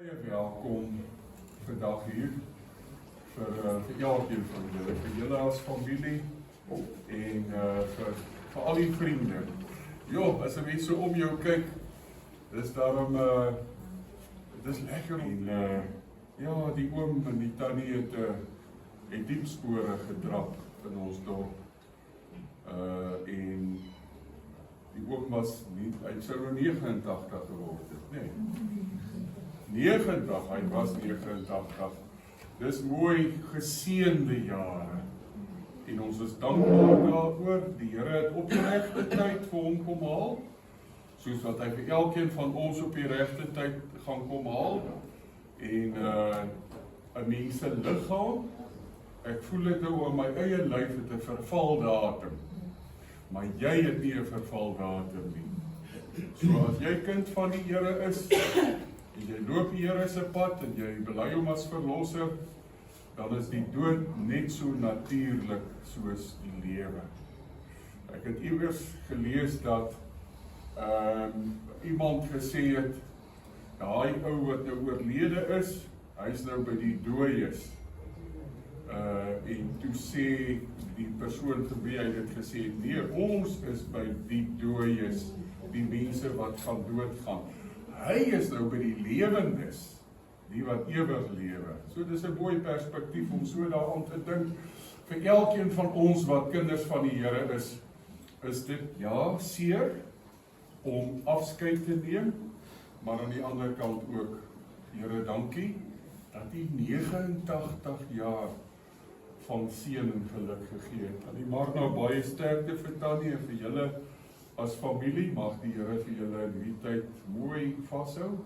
Welkom vandag hier vir elkeen van julle, vir julle as familie en vir al die vriende. Ja, as 'n mens so om jou kyk, dis daarom dis lekker en ja, die oom en die tannie het diep spore gedrap in ons dorp. En die oom was nie, hy sou nou 89 geword het, nee. 90, hy was 89. Dis mooi geseënde jare. En ons is dankbaar daaroor. Die Here het op die regte tyd vir hom kom haal, soos wat hy vir elkeen van ons op die regte tyd gaan kom haal. En 'n mens se liggaam, ek voel dit nou in my eie lyf het 'n vervaldatum. Maar jy het nie 'n vervaldatum nie. So as jy kind van die Here is, en jy loop die Here se pad en jy bely hom as verlosser, dan is die dood net so natuurlik soos die lewe. Ek het iewers gelees dat iemand gesê het, daai ou wat nou oorlede is, hy is nou by die dooies. En toe sê die persoon vir wie hy dit gesê het, nee, ons is by die dooies, die mense wat gaan doodgaan. Hy is nou by die lewendes, die wat ewig lewe. So dis 'n mooi perspektief om so daaraan te dink. Vir elkeen van ons wat kinders van die Here is dit ja, seer om afskeid te neem, maar aan die ander kant ook, Here, dankie dat U 89 jaar van seën en geluk gegee het. En U mag nou baie sterkte vir Tannie en vir julle as familie, mag die Here vir julle in die tyd mooi vashou.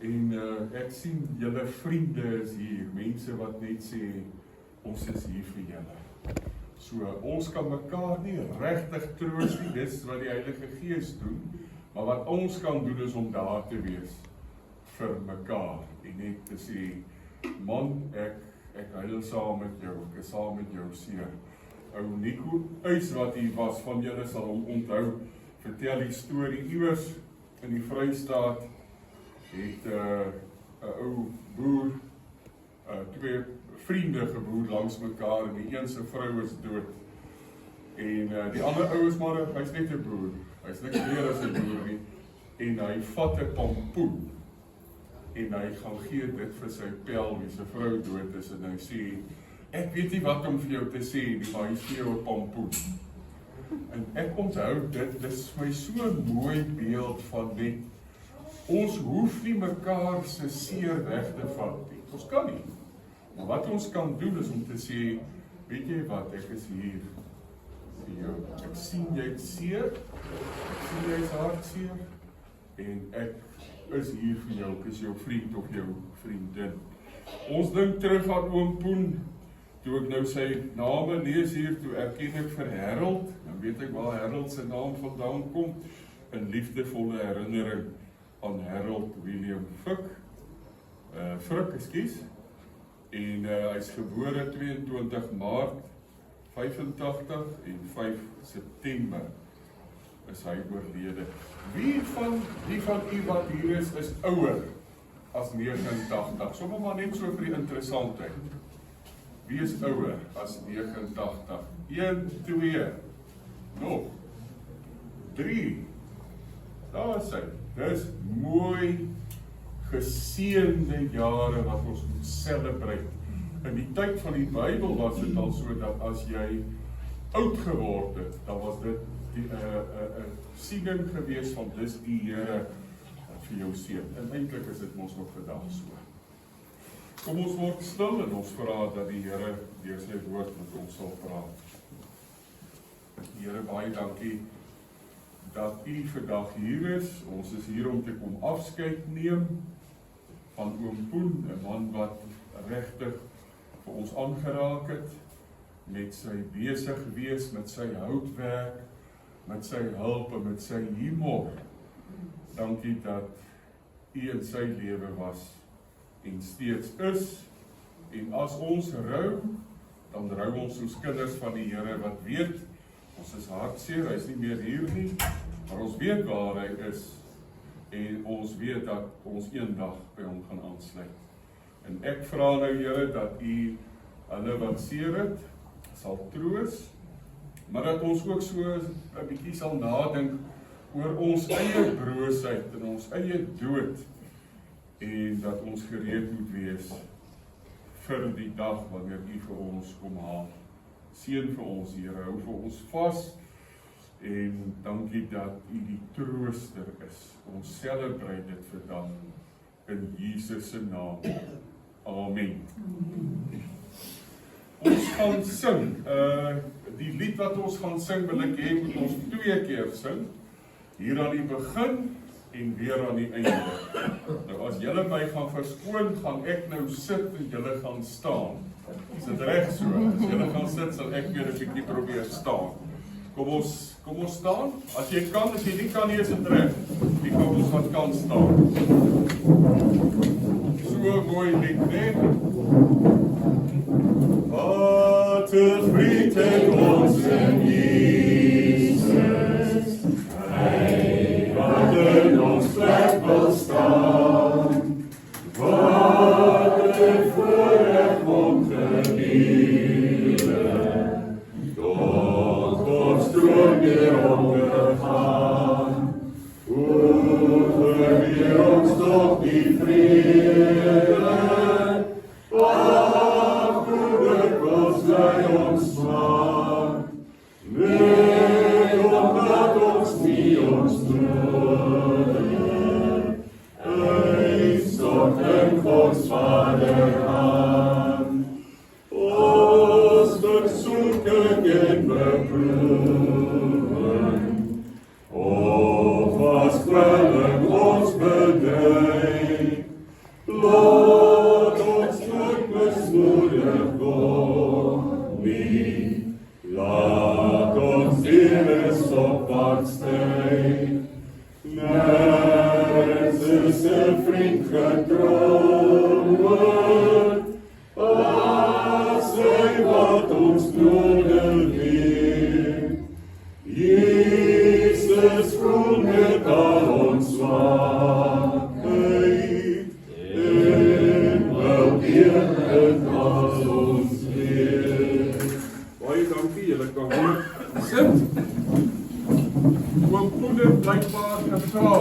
En ek sien julle vriende is hier, mense wat net sê, ons is hier vir julle. So, ons kan mekaar nie regtig troos nie, dis wat die Heilige Gees doen, maar wat ons kan doen is om daar te wees vir mekaar, en net te sê, man, ek huil saam met jou, ek is saam met jou seer. Ou Nico Uys wat hier was, van julle sal hom onthou, vertel die storie iewers in die Vrystaat, het 'n ou boer, twee vriende geboer langs mekaar, en die een se vrou is dood. En die ander ou is maar, hy's net 'n boer, hy's niks meer as 'n boer nie, en hy vat 'n pampoen, en hy gaan gee dit vir sy pel, wie sy vrou dood is, en hy sê, ek weet nie wat om vir jou te sê nie, maar hy gee jou 'n pampoen. En ek onthou dit is my so 'n mooi beeld van net, ons hoef nie mekaar se seer weg te vat nie. Ons kan nie. Maar wat ons kan doen is om te sê, weet jy wat, ek is hier vir jou. Ek sien jy het seer, ek sien jy is hartseer, en ek is hier vir jou, ek is jou vriend of jou vriendin. Ons dink terug aan oom Poen, toe ek nou sy name lees hier, toe erken ek vir Harold, dan weet ek waar Harold se naam vandaan kom, 'n liefdevolle herinnering aan Harold William Frick, ekskuus, en hy is gebore 22 Maart 85 en 5 September is hy oorlede. Wie van u wat hier is ouer as 89? Sommige maar net so vir die interessantheid. Wie is ouer as 89? 1, 2, nog 3. Daar is hy. Dis mooi geseënde jare wat ons moet celebrate. In die tyd van die Bybel was dit al so dat as jy oud geword het, dan was dit 'n siening gewees van dis die Here vir jou seën. En eintlik is dit mos nog vandag so. Kom ons word stil en ons vra dat die Here deur sy woord met ons sal praat. Here, baie dankie dat U vandag hier is. Ons is hier om te kom afskeid neem van oom Poen, 'n man wat regtig vir ons aangeraak het, met sy besig wees, met sy houtwerk, met sy hulp en met sy humor. Dankie dat U in sy lewe was en steeds is. En as ons rou, dan rou ons soos kinders van die Here wat weet, ons is hartseer, hy is nie meer hier nie, maar ons weet waar hy is. en ons weet dat ons eendag by hom gaan aansluit. En ek vra nou Here dat U hulle wat seer het, sal troos, maar dat ons ook so 'n bietjie sal nadink oor ons eie broosheid en ons eie dood, en dat ons gereed moet wees vir die dag wanneer U vir ons kom haal. Seën vir ons Here, hou vir ons vas, en dankie dat U die trooster is. Ons celebrate dit vandag in Jesus se naam. Amen. Ons gaan sing. Die lied wat ons gaan sing wil ek hê moet ons 2 keer sing. Hier aan die begin en weer aan die einde. Nou as julle my gaan verskoon, gaan ek nou sit en julle gaan staan. Is dit reg so? As julle gaan sit, sal ek weer 'n bietjie probeer staan. Kom ons staan. As jy kan, as jy nie kan nie, is dit reg. Die kom ons wat kan staan. So mooi lied, né? Vater, vriend en ons in Jesus, Hy wat in ons plek wil staan, wat 'n voorreg om te dienen, tot ons stroom weer ondergaan, verweer ons toch die vrede, wat goedig was bij ons smaak, nee, omdat ons nie ons broeder, stort in Gods Vader aan, ons versoeking en beproeving, of was kwelling ons bedreig, laat ons nooit mismoedig word nie, laat ons eers opwaarts stryk, nergens is 'n vriend getroue, as hy wat ons nodig het. Jesus voel met al ons zwakheid, en wil eerlijk als ons leer. Baie dankie, julle kan weer sit. Oom Poeder blykbaar gevra,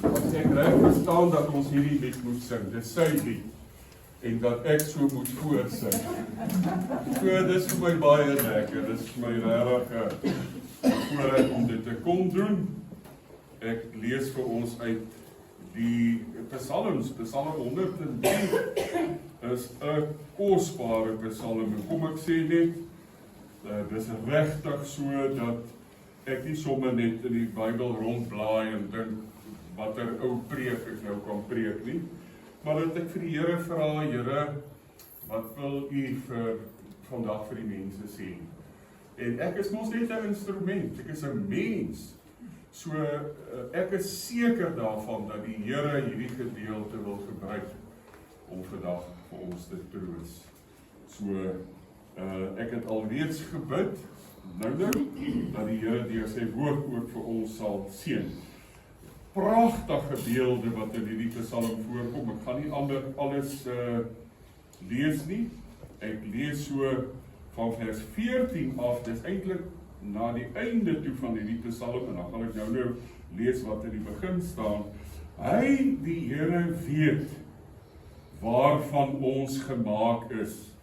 as ek reg verstaan dat ons hierdie lied moet sing, dis sy lied, en dat ek so moet voorsing. So, dis vir my baie lekker, dis vir my regtig voorreg om dit te kon doen. Ek lees vir ons uit die Psalms, Psalm 103 is 'n kosbare psalm. Kom ek sê net, dis regtig so dat ek nie sommer net in die Bybel rondblaai en dink watter ou preek ek nou kan preek nie, maar dat ek vir die Here vra, Here, wat wil U vir vandag vir die mense sê? En ek is mos net 'n instrument, ek is 'n mens. So ek is seker daarvan dat die Here hierdie gedeelte wil gebruik om vandag vir ons te troos. So ek het alreeds gebid, nou dat die Here deur sy woord ook vir ons sal seën. Pragtige beelde wat in hierdie psalm voorkom. Ek gaan nie alles lees nie. Ek lees so van vers 14 af, dis eintlik na die einde toe van hierdie psalm, en dan gaan ek nou lees wat in die begin staan. Hy, die Here, weet waarvan ons gemaak is.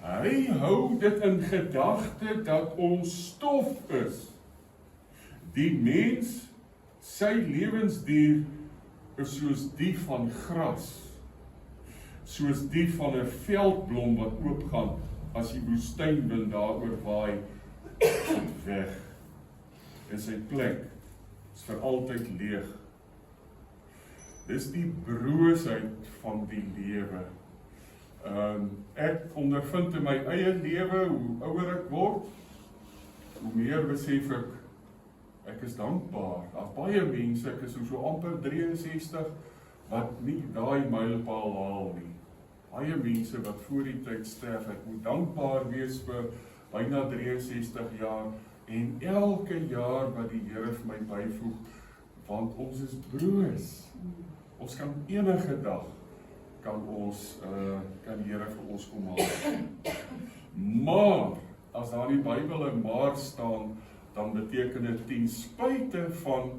Hy hou dit in gedagte dat ons stof is. Die mens, sy lewensduur is soos die van gras, soos die van 'n veldblom wat oopgaan as die woestynwind daaroor waai, weg. En sy plek is vir altyd leeg. Dis die broosheid van die lewe. Ek ondervind in my eie lewe, hoe ouer ek word, hoe meer besef ek is dankbaar. Daar's baie mense, ek is so amper 63, wat nie daai mylpaal haal nie. Baie mense wat voor die tyd sterf, ek moet dankbaar wees vir byna 63 jaar, en elke jaar wat die Here vir my byvoeg, want ons is broos. Ons kan enige dag, kan die Here vir ons kom haal. Maar, as daar in die Bybel 'n maar staan, dan beteken dit ten spyte van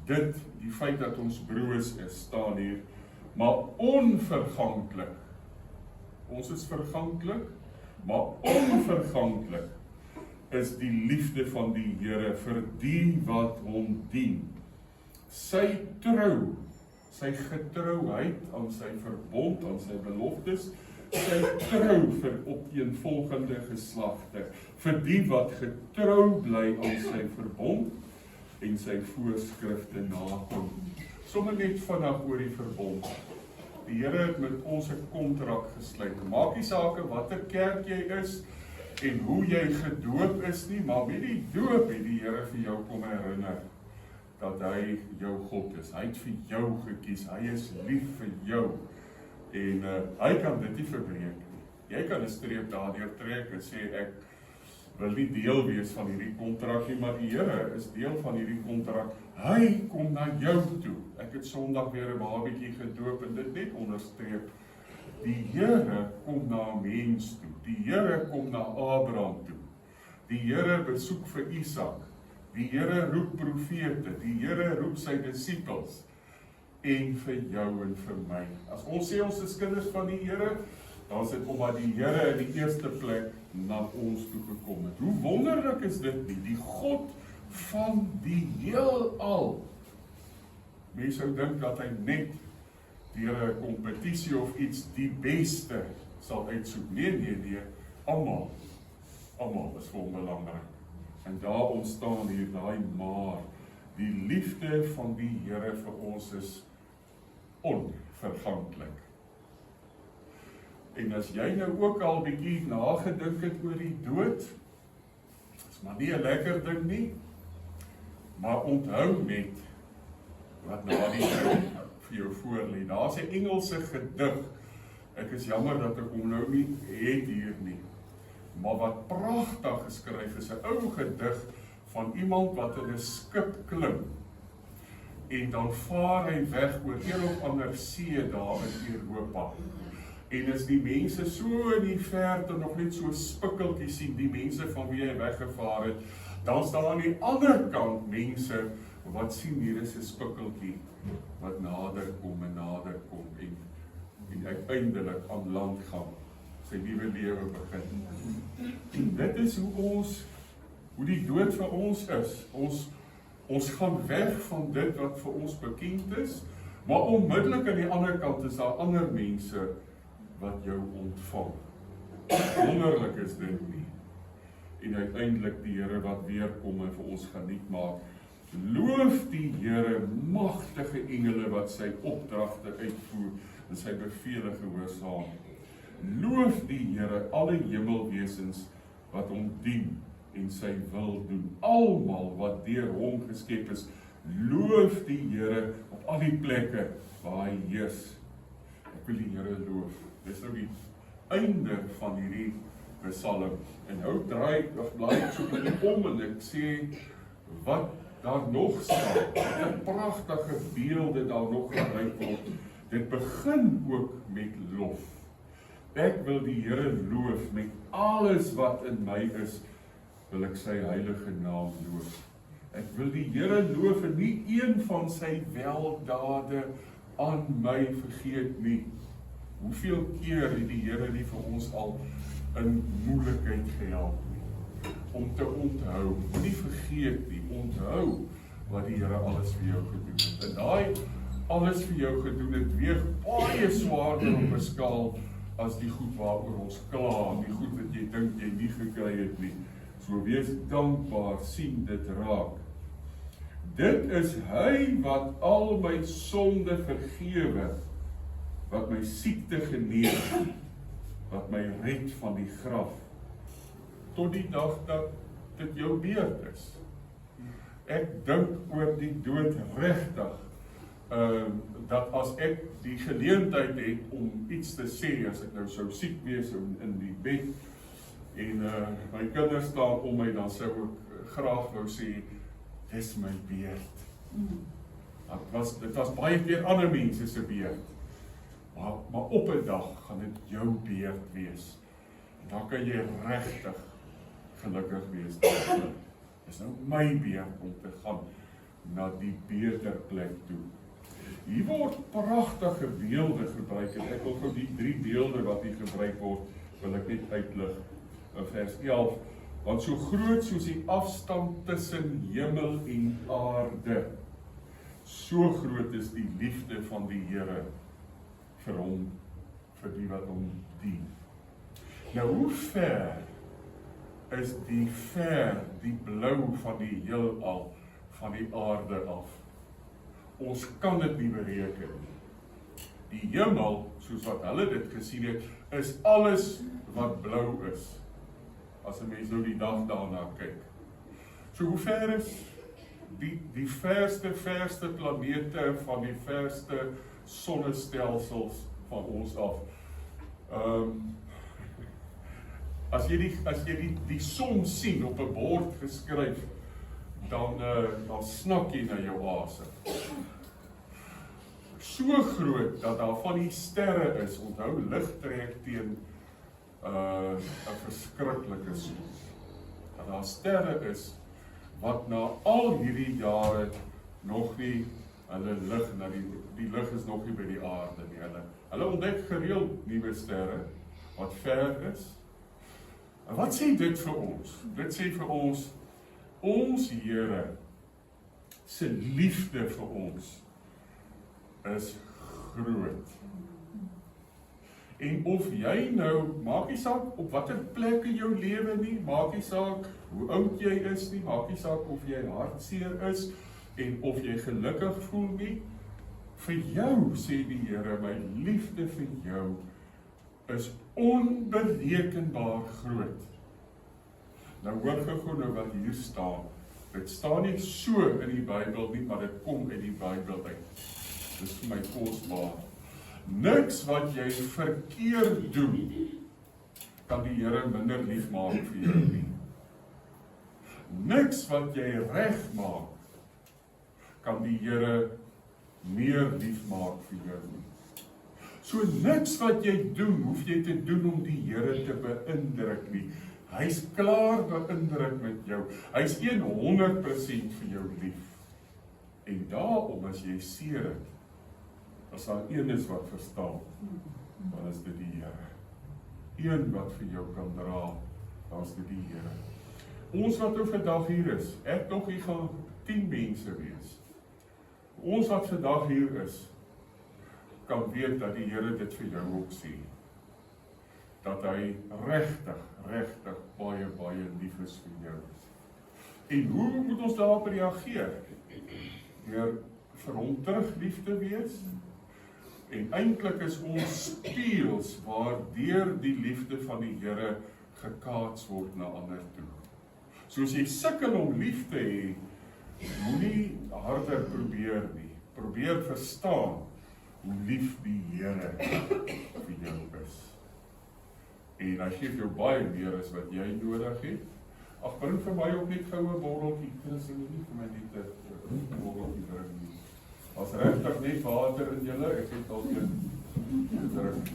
dit, die feit dat ons broos is, staan hier, maar onverganklik. Ons is verganklik, maar onverganklik is die liefde van die Here vir die wat hom dien. Sy trou, sy getrouheid aan sy verbond, aan sy beloftes, sy trou vir opeenvolgende geslagte, vir die wat getrou bly aan sy verbond en sy voorskrifte nakom. Sommige net vandag oor die verbond. Die Here het met ons 'n kontrak gesluit. Maak nie saak watter kerk jy is en hoe jy gedoop is nie, maar met die doop het die Here vir jou kom herinner dat hy jou God is. Hy het vir jou gekies, hy is lief vir jou en hy kan dit nie verbreek nie. Jy kan 'n streep daardeur trek en sê ek wil nie deel wees van hierdie kontrak nie, maar die Here is deel van hierdie kontrak. Hy kom na jou toe. Ek het Sondag weer 'n babietjie gedoop en dit net onderstreep. Die Here kom na 'n mens toe. Die Here kom na Abraham toe. Die Here besoek vir Isak. Die Here roep profete. Die Here roep sy disippels. En vir jou en vir my. As ons sê ons is kinders van die Here, dan is dit omdat die Here in die eerste plek na ons toe gekom het. Hoe wonderlik is dit nie? Die God van die heelal. Mense sou dink dat hy net deur 'n kompetisie of iets die beste sal uitsoek. Nee, almal is vir hom belangrik. En daar ontstaan hier daai maar, die liefde van die Here vir ons is onverganklik. En as jy nou ook al bietjie nagedink het oor die dood, is maar nie 'n lekker ding nie, maar onthou net wat na die dood vir jou voorlê. Daar's 'n Engelse gedig, ek is jammer dat ek hom nou nie het hier nie, maar wat pragtig geskryf is, 'n ou gedig van iemand wat in 'n skip klim, en dan vaar hy weg oor een of ander see daar in Europa. En as die mense so in die verte nog net so spikkeltjie sien, die mense van wie hy weggevaar het, dan staan aan die ander kant mense wat sien hier is 'n spikkeltjie wat nader kom en uiteindelik aan land gaan, sy nuwe lewe begin. En dit is hoe die dood vir ons is. Ons gaan weg van dit wat vir ons bekend is, maar onmiddellik aan die ander kant is daar ander mense wat jou ontvang. Wonderlik is dit nie. En uiteindelik die Here wat weer kom en vir ons geniet maak. Loof die Here, magtige engele wat sy opdragte uitvoer en sy bevele gehoorsaam. Loof die Here, alle hemelwesens wat hom dien en sy wil doen. Almal wat deur hom geskep is, loof die Here op al die plekke waar hy heers. Ek wil die Here loof. Dis nou die einde van hierdie psalm. En nou blaai ek so om en ek sê wat daar nog staan. Wat pragtige beelde daar nog gebruik word. Dit begin ook met lof. Ek wil die Here loof met alles wat in my is, wil ek sy heilige naam loof. Ek wil die Here loof en nie een van sy weldade aan my vergeet nie. Hoeveel keer het die Here nie vir ons al in moeilikheid gehelp nie? Om te onthou, nie vergeet nie, onthou wat die Here alles vir jou gedoen het. En daai alles vir jou gedoen het, weeg baie swaarder op 'n skaal as die goed waaroor ons kla, die goed wat jy dink jy nie gekry het nie. So wees dankbaar, sien dit raak. Dit is hy wat al my sonde vergewe, wat my siekte genees, wat my red van die graf, tot die dag dat dit jou beurt is. Ek dink oor die dood regtig, dat as ek die geleentheid het om iets te sê, as ek nou sou siek wees in die bed, en my kinders staan om my, dan sou ek graag wou sê, dis my beurt. Dit was baie keer ander mense se beurt. Maar op 'n dag gaan dit jou beurt wees. En dan kan jy regtig gelukkig wees. Dit is nou my beurt om te gaan na die beter plek toe. Hier word pragtige beelde gebruik en ek wil gou die 3 beelde wat hier gebruik word, wil ek net uitlig in vers 11. Want so groot soos die afstand tussen hemel en aarde, so groot is die liefde van die Here vir hom, vir die wat hom dien. Nou hoe ver is die blou van die heelal, van die aarde af? Ons kan dit nie bereken nie. Die hemel, soos wat hulle dit gesien het, is alles wat blou is. As 'n mens nou die dag daarna kyk. So hoe ver is die verste planete van die verste sonnestelsels van ons af? As jy die som sien op 'n bord geskryf, dan snak jy na jou asem. So groot dat daar van die sterre is, onthou lig trek teen 'n verskriklike soos. Dat daar sterre is wat na al hierdie jare nog nie hulle lig na die lig is nog nie by die aarde nie. Hulle ontdek gereeld nuwe sterre wat ver is. En wat sê dit vir ons? Dit sê vir ons Here se liefde vir ons is groot. En of jy nou, maak nie saak op watter plek in jou lewe nie, maak nie saak hoe oud jy is nie, maak nie saak of jy hartseer is en of jy gelukkig voel nie, vir jou sê die Here, my liefde vir jou is onberekenbaar groot. Nou hoor gou nou wat hier staan. Dit staan nie so in die Bybel nie, maar dit kom uit die Bybel uit. Dis vir my kosbaar. Niks wat jy verkeerd doen, kan die Here minder lief maak vir jou nie. Niks wat jy reg maak, kan die Here meer lief maak vir jou nie. So niks wat jy doen, hoef jy te doen om die Here te beïndruk nie. Hy's klaar beïndruk met jou. Hy's 100% vir jou lief. En daarom as jy seer het, as daar een is wat verstaan, dan is dit die Here. Een wat vir jou kan dra, dan is dit die Here. Ons wat nou vandag hier is, ek nog hier gaan 10 mense wees. Ons wat vandag hier is, kan weet dat die Here dit vir jou ook sê. Dat hy regtig baie lief is vir jou. En hoe moet ons daarop reageer? Deur vir hom terug lief te wees? En eintlik is ons spieëls waardeur die liefde van die Here gekaats word na ander toe. So as jy sukkel om lief te hê, moenie harder probeer nie. Probeer verstaan hoe lief die Here vir jou is. En hy gee jou baie meer as wat jy nodig het. Ag, bring vir my ook net goue botteltjie, Chris, en nie vir my net 'n botteltjie drink nie. As regtig net water in julle, ek het al een gedrink.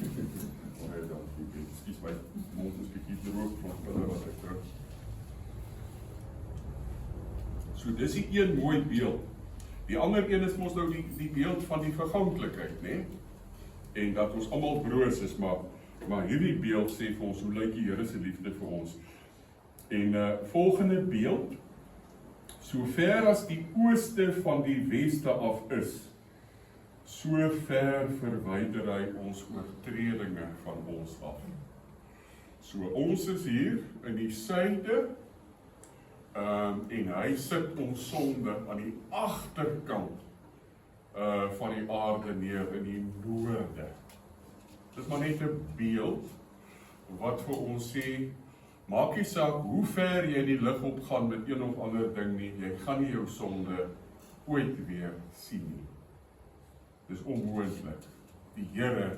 Baie dankie. Ekskuus, my mond is bietjie droog van hulle wat ek drink. So dis die een mooi beeld. Die ander een is mos nou die beeld van die verganklikheid, né? En dat ons almal broos is, maar hierdie beeld sê vir ons hoe lyk die Here se liefde vir ons. En volgende beeld, so ver as die ooste van die weste af is, so ver verwyder hy ons oortredinge van ons af. So ons is hier in die suide, en hy sit ons sonde aan die agterkant van die aarde neer in die noorde. Dit is maar net 'n beeld wat vir ons sê, maak nie saak hoe ver jy in die lig opgaan met een of ander ding nie, jy gaan nie jou sonde ooit weer sien nie. Dis onmoontlik. Die Here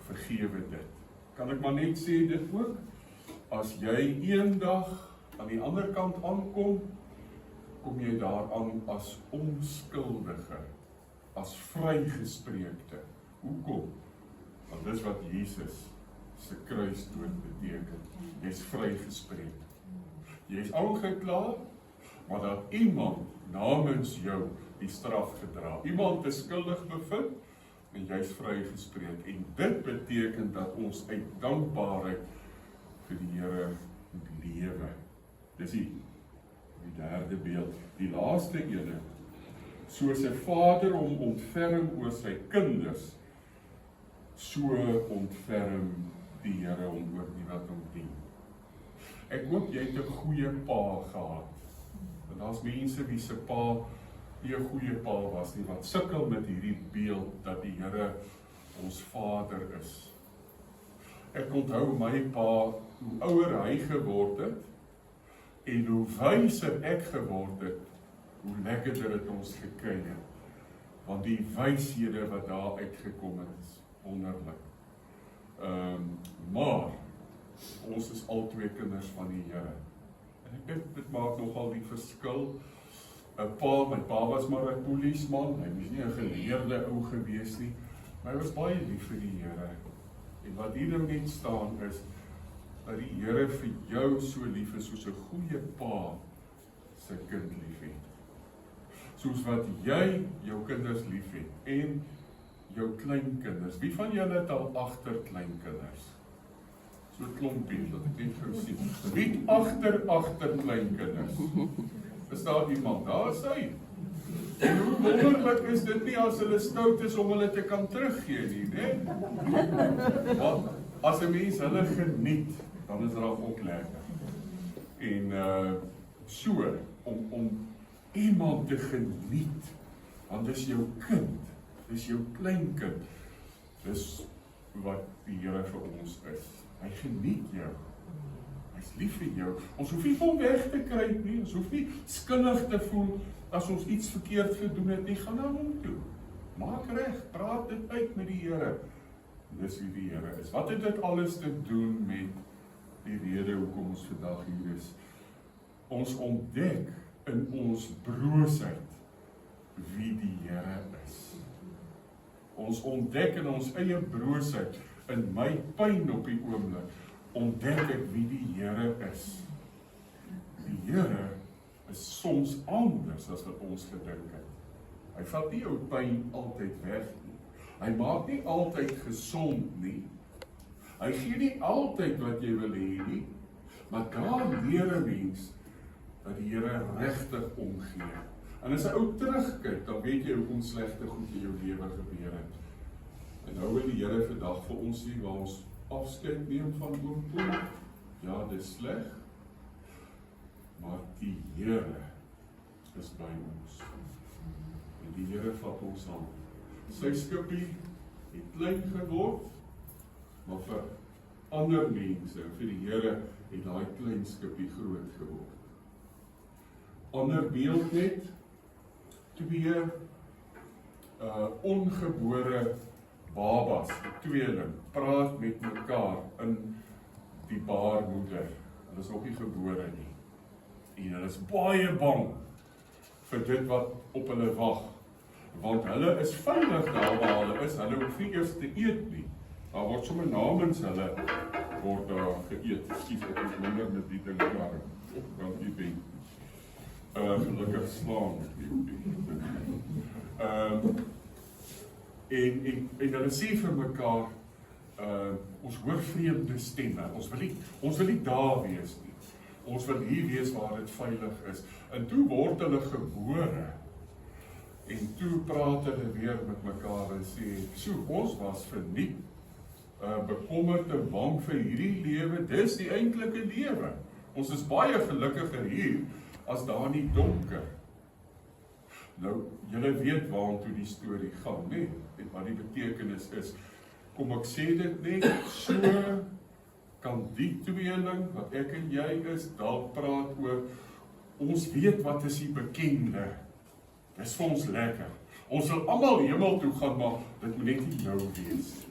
vergewe dit. Kan ek maar net sê dit ook? As jy eendag aan die ander kant aankom, kom jy daaraan as onskuldige, as vrygespreekte. Hoekom? Want dis wat Jesus se kruisdood beteken. Jy's vrygespreek. Jy's aangekla, maar dat iemand namens jou die straf gedra. Iemand is skuldig bevind en jy's vrygespreek. En dit beteken dat ons uit dankbaarheid vir die Here lewe. Dis die derde beeld. Die laaste ene. Soos 'n vader hom ontferm oor sy kinders, so ontferm die Here hom oor die wat hom dien. Ek hoop jy het 'n goeie pa gehad. Want daar's mense wie se pa nie 'n goeie pa was nie, wat sukkel met hierdie beeld dat die Here ons Vader is. Ek onthou my pa, hoe ouer hy geword het, en hoe wyser ek geword het, hoe lekkerder het ons gekuier. Want die wyshede wat daar uitgekom het, is wonderlik. Maar, ons is al twee kinders van die Here. En ek dink, dit maak nogal die verskil. My pa was maar 'n polisman, hy was nie 'n geleerde ou gewees nie, maar hy was baie lief vir die Here. En wat hier nou net staan is, dat die Here vir jou so lief is, soos 'n goeie pa sy kind lief het. Soos wat jy jou kinders lief het, en jou kleinkinders. Wie van julle het al agterkleinkinders? So 'n klompie, dat ek net gou sien. Wie agter kleinkinders? Is daar iemand? Daar is hy. En hoe wonderlik is dit nie as hulle stout is om hulle te kan teruggee nie, né? Want as 'n mens hulle geniet, dan is dit ook lekker. En so, om iemand te geniet, want dis jou kind, dis jou kleinkind, dis wat die Here vir ons is. Hy geniet jou. Hy's lief vir jou. Ons hoef nie van weg te kry nie, ons hoef nie skuldig te voel as ons iets verkeerd gedoen het nie, gaan na hom toe. Maak reg, praat dit uit met die Here. Dis wie die Here is. Wat het dit alles te doen met die rede hoekom ons vandag hier is? Ons ontdek in ons broosheid wie die Here is. Ons ontdek in ons eie broosheid, in my pyn op die oomblik, ontdek ek wie die Here is. Die Here is soms anders as wat ons gedink het. Hy vat nie jou pyn altyd weg nie. Hy maak nie altyd gesond nie. Hy gee nie altyd wat jy wil hê nie. Maar daar leer 'n mens dat die Here regtig omgee. En as 'n ou terugkyk, dan weet jy hoekom slegte goed in jou lewe gebeur het. En nou wil die Here vandag vir ons sê, waar ons afskeid neem van oom Paul. Ja, dit is sleg, maar die Here is by ons. En die Here vat ons aan. Sy skippie het klein geword, maar vir ander mense, vir die Here het daai klein skippie groot geword. Ander beeld net, twee ongebore babas, die tweeling, praat met mekaar in die baarmoeder. Hulle is nog nie gebore nie. En hulle is baie bang vir dit wat op hulle wag. Want hulle is veilig daar waar hulle is. Hulle hoef nie eers te eet nie. Daar word sommer namens hulle word daar geëet. Ekskuus, ek is minder met die ding klaar. Want die ben. Gelukkig slaan en hulle sê vir mekaar, ons hoor vreemde stemme, ons wil nie daar wees nie, ons wil hier wees waar dit veilig is, en toe word hulle gebore, en toe praat hulle weer met mekaar en sê, so, ons was verniet, bekommerd en bang vir hierdie lewe, dis die eintlike lewe, ons is baie gelukkiger hier, as daar nie donker. Nou, julle weet waartoe die storie gaan, nee, en wat die betekenis is. Kom ek sê dit net, so kan die tweeling, wat ek en jy is, dalk praat oor, ons weet wat is die bekende, dis vir ons lekker. Ons wil almal hemel toe gaan, maar dit moet net nie nou wees.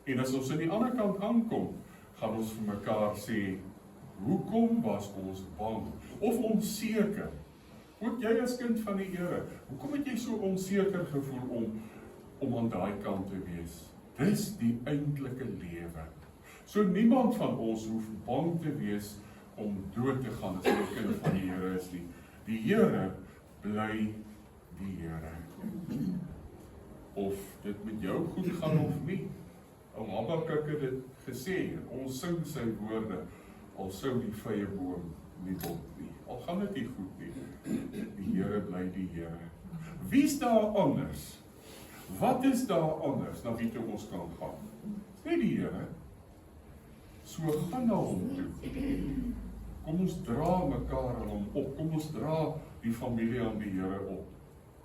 En as ons aan die ander kant aankom, gaan ons vir mekaar sê, Hoekom was ons bang of onseker? Ook jy as kind van die Here, hoekom het jy so onseker gevoel om aan daai kant te wees? Dis die eintlike lewe. So niemand van ons hoef bang te wees om dood te gaan as jy 'n kind van die Here is nie. Die Here bly die Here. Of dit met jou goed gaan of nie. Ou Habakuk het dit gesê, ons sing sy woorde, al sou die vrye boom nie bot nie. Al gaan dit nie goed nie, die Here bly die Here. Wie's daar anders? Wat is daar anders na wie toe ons kan gaan? Net die Here. So gaan na hom toe. Kom ons dra mekaar aan hom op. Kom ons dra die familie aan die Here op.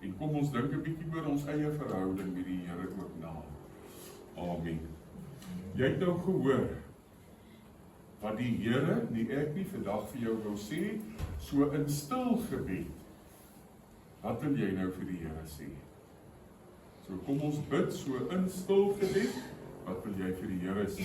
En kom ons dink 'n bietjie oor ons eie verhouding met die Here ook na. Amen. Jy het nou gehoor wat die Here, nie ek nie, vandag vir jou wil sê, so in stil gebed. Wat wil jy nou vir die Here sê? So kom ons bid so in stil gebed. Wat wil jy vir die Here sê?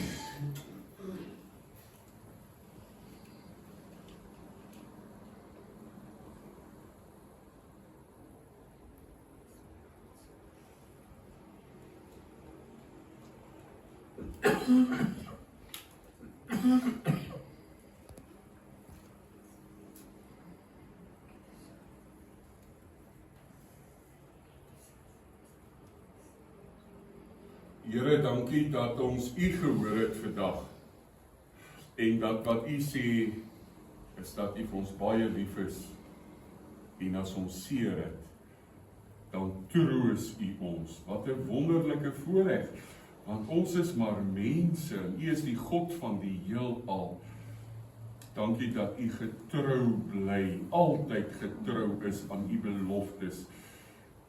Here, dankie dat ons U gehoor het vandag. En dat wat U sê, is dat U vir ons baie lief is. En as ons seer het, dan troos U ons. Wat 'n wonderlike voorreg. Want ons is maar mense, en U is die God van die heelal. Dankie dat U getrou bly, altyd getrou is aan U beloftes.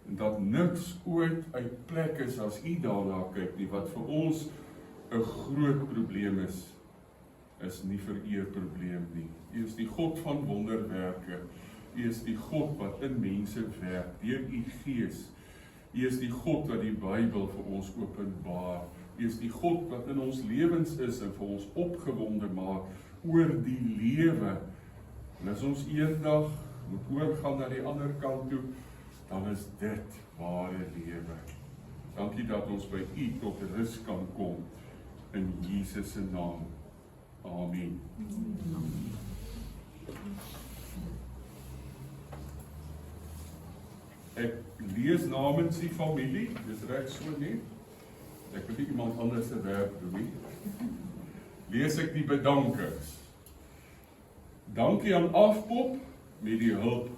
En dat niks ooit uit plek is as U daarna kyk nie. Wat vir ons 'n groot probleem is nie vir U 'n probleem nie. U is die God van wonderwerke. U is die God wat in mense werk, deur U Gees. U is die God wat die Bybel vir ons openbaar. U is die God wat in ons lewens is en vir ons opgewonde maak oor die lewe. En as ons eendag moet oorgaan na die ander kant toe, dan is dit ware lewe. Dankie dat ons by U tot rus kan kom in Jesus se naam. Amen. Ek lees namens die familie, dis reg so nie. Ek wil nie iemand anders se werk doen nie. Lees ek die bedankings. Dankie aan Afpop met die hulp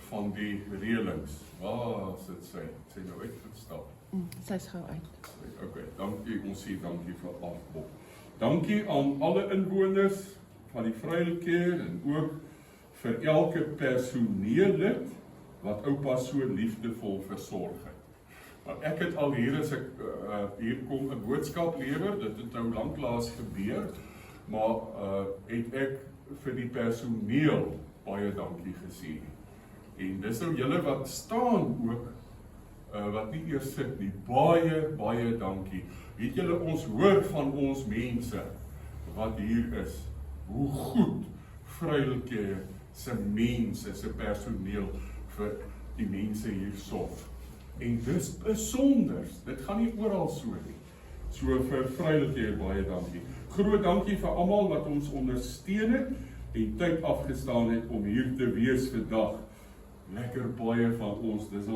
van die reëlings. Waar sit sy? Sy nou uitgestap. Sy's gou uit. Okay, dankie, ons sê dankie vir Afpop. Dankie aan alle inwoners van die Vryheidskerk en ook vir elke personeellid wat oupa so liefdevol versorg het. Ek het al hier as ek hier kom 'n boodskap lewer, dit het nou lanklaas gebeur, maar het ek vir die personeel baie dankie gesê. En dis nou julle wat staan ook, wat nie eers sit nie, baie dankie. Weet julle, ons hoor van ons mense wat hier is, hoe goed Vryheidskerk se mense, se personeel vir die mense hier sorg. En dis besonder, dit gaan nie oral so nie. So vir Vryheidskerk baie dankie. Groot dankie vir almal wat ons ondersteun het en tyd afgestaan het om hier te wees vandag. Lekker baie van ons, dis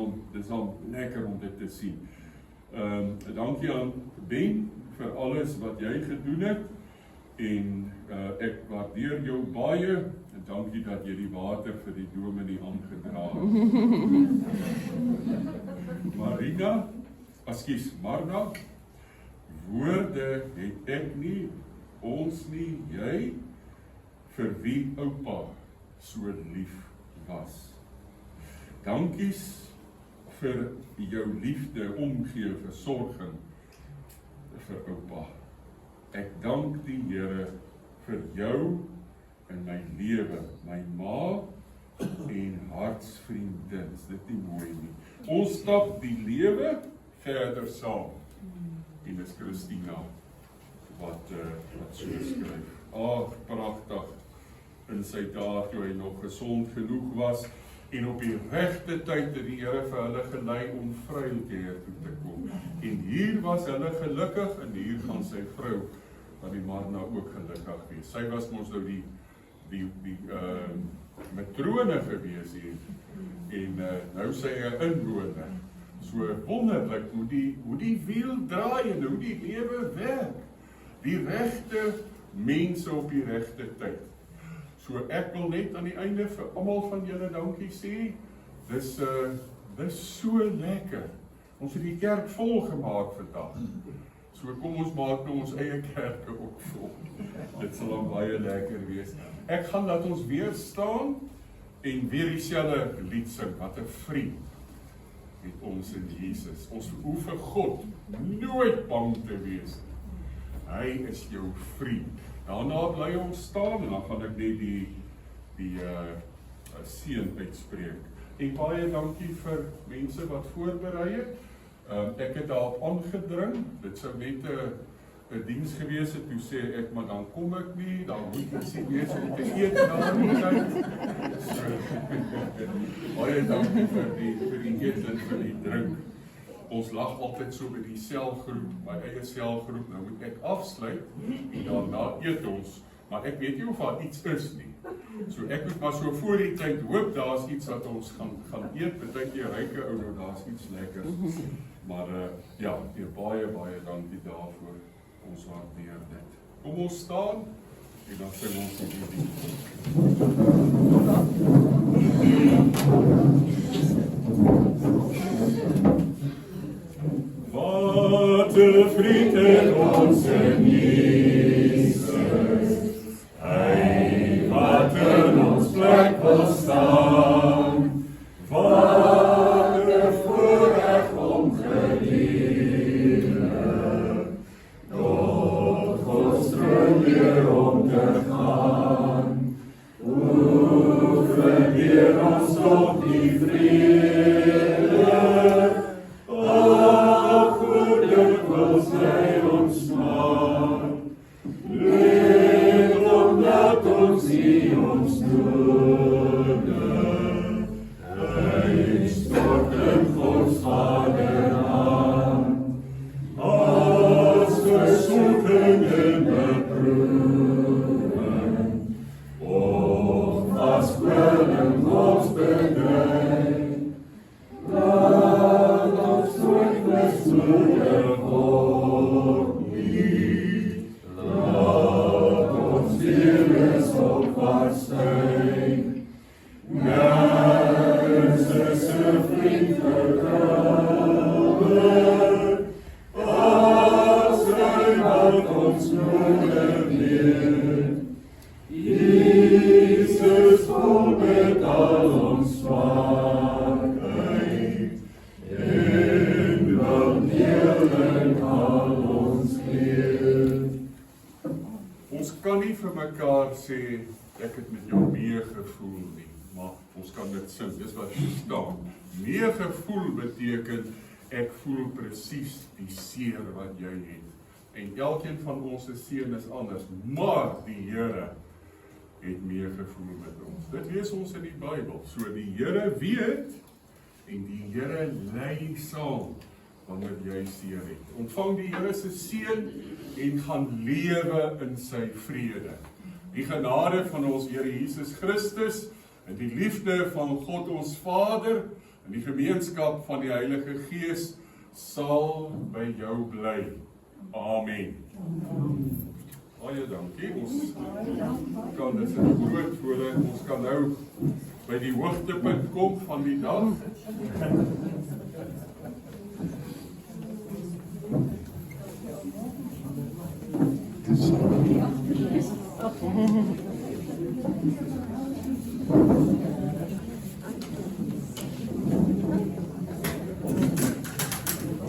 al lekker om dit te sien. Dankie aan Ben vir alles wat jy gedoen het en ek waardeer jou baie en dankie dat jy die water vir die dominee aangedra het. Marna, woorde het ek nie, ons nie, jy, vir wie oupa so lief was. Dankies vir jou liefde, omgee, versorging vir oupa. Ek dank die Here vir jou in my lewe, my ma en hartsvriendin. Is dit nie mooi nie? Ons stap die lewe verder saam. En dis Christina wat so skryf. Ag, pragtig. in sy dae toe hy nog gesond genoeg was, en op die regte tyd het die Here vir hulle gelei om vryheid toe te kom. En hier was hulle gelukkig, en hier gaan sy vrou, wat die man nou ook gelukkig wees. Sy was mos nou die matrone gewees hier, en nou sy 'n inwoner. So wonderlik hoe die wiel draai en hoe die lewe werk. Die regte mense op die regte tyd. So ek wil net aan die einde vir almal van julle dankie sê. Dis so lekker. Ons het die kerk vol gemaak vandag. So kom ons maak nou ons eie kerke ook vol. Dit sal dan baie lekker wees. Ek gaan laat ons weer staan en weer dieselfde lied sing. Wat 'n vriend het ons in Jesus. Ons hoef vir God nooit bang te wees. Hy is jou vriend. Daarna bly ons staan en dan gaan ek net die seën uitspreek. En baie dankie vir mense wat voorberei het. Ek het daarop aangedring. Dit sou net 'n diens gewees het, toe sê ek, maar dan kom ek nie, dan moet ek sien wees om te eet na die tyd. Baie dankie vir die eet en vir die drink. Ons lag altyd so by die selgroep, my eie selgroep, nou moet ek afsluit, en daarna eet ons, maar ek weet nie of daar iets is nie. So ek moet maar so voor die tyd hoop, daar is iets wat ons gaan eet, partykeer ryke ou, nou daar is iets lekkers. Maar ja, baie dankie daarvoor, ons waardeer dit. Kom ons staan, en dan sing ons die lied. Wat 'n vriend het ons in Jesus, hy wat in ons plek wil staan, wat 'n voorreg om geleer, tot Gods troon weer om te gaan, hoe weer ons tot die vrede. Ons kan nie vir mekaar sê, ek het met jou meegevoel nie, maar ons kan dit sing, dis wat staan. Meegevoel beteken, ek voel presies die seer wat jy het. En elkeen van ons se seën is anders, maar die Here het meegevoel met ons. Dit lees ons in die Bybel. So die Here weet, en die Here lei saam, wanneer jy seer het. Ontvang die Here se seën en gaan lewe in sy vrede. Die genade van ons Here Jesus Christus en die liefde van God ons Vader en die gemeenskap van die Heilige Gees sal by jou bly. Amen. Baie dankie. Ons kan dit 'n groot voorreg. Ons kan nou by die hoogtepunt kom van die dag. Dis